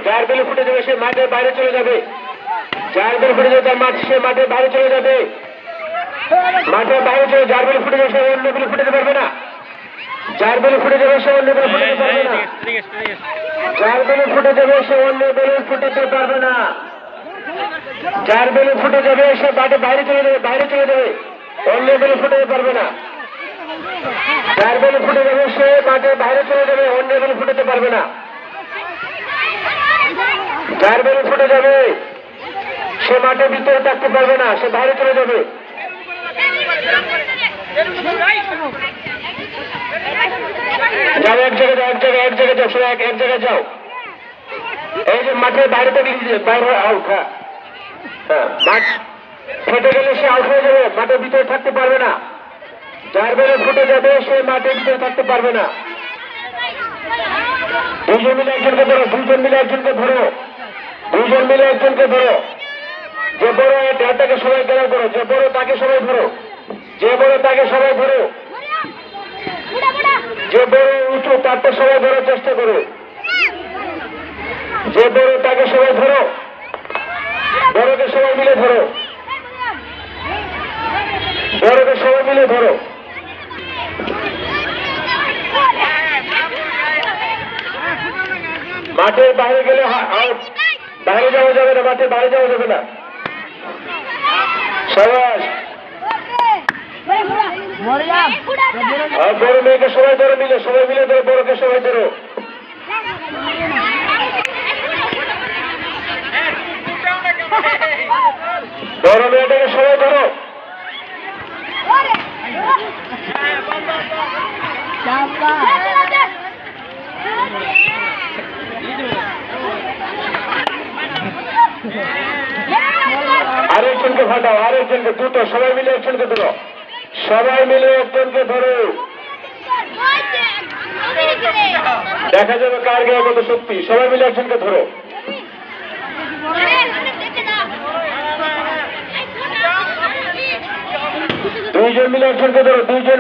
যার বেলু ফুটে যাবে সে মাঠের বাইরে চলে যাবে। যার বেলু ফুটে যাবে তার সে মাঠের বাইরে চলে যাবে। মাঠের বাইরে চলে যার বেলু ফুটে যাবে সে অন্য বেলু ফুটাতে পারবে না। যার বেলু ফুটে যাবে সে অন্য বেলু ফুটাতে পারবে না। যার বেলু ফুটে যাবে সে অন্য বেলু ফুটাতে পারবে না। যার বেলু ফুটে যাবে সে মাঠের বাইরে চলে যাবে, বাইরে চলে যাবে, অন্য বেলু ফুটাতে পারবে না। যার বেলু ফুটে যাবে সে মাঠের বাইরে চলে যাবে, অন্য বেলু ফুটাতে পারবে না। যার বেলু ফুটে যাবে সে মাঠের ভিতরে থাকতে পারবে না, সে বাইরে চলে যাবে। যাও এক জায়গায় যাও, এক জায়গায় যাও, সবাই এক জায়গায় যাও। এই যে মাঠের বাইরে থেকে বাইরে আউট। হ্যাঁ, মাঠ ফেটে গেলে সে আউট হয়ে যাবে, মাঠের ভিতরে থাকতে পারবে না। যার বেলে ফুটে যাবে সে মাঠের ভিতরে থাকতে পারবে না। দুজন মিলে একজনকে ধরো, দুজন মিলে একজনকে ধরো, দুজন মিলে একজনকে ধরো। যে বড় তাকে সবাই গেরাও করো, যে বড় তাকে সবাই ধরো, যে বড় তাকে সবাই ধরো, যে বড় উঁচু তাকে সবাই ধরার চেষ্টা করো, যে বড় তাকে সবাই ধরো, বড়কে সবাই মিলে ধরো, বড়কে সবাই মিলে ধরো। মাঠের বাইরে গেলে বাইরে যাওয়া যাবে না, মাঠের বাইরে যাওয়া যাবে না। সবাই বড় মেয়েকে সবাই ধরো, মিলে সবাই মিলে ধরো, বড়কে সবাই ধরো। বড় মেয়েটাকে সবাই ধরো। আরেকজনকে ফাটাও, আরেকজনকে দুটো, সবাই মিলে একজনকে ধরো, সবাই মিলে একজনকে ধরো। দেখা যাবে কার গায়ে কত শক্তি। সবাই মিলে একজনকে ধরো। দুইজন মিলে একজনকে ধরো, দুইজন।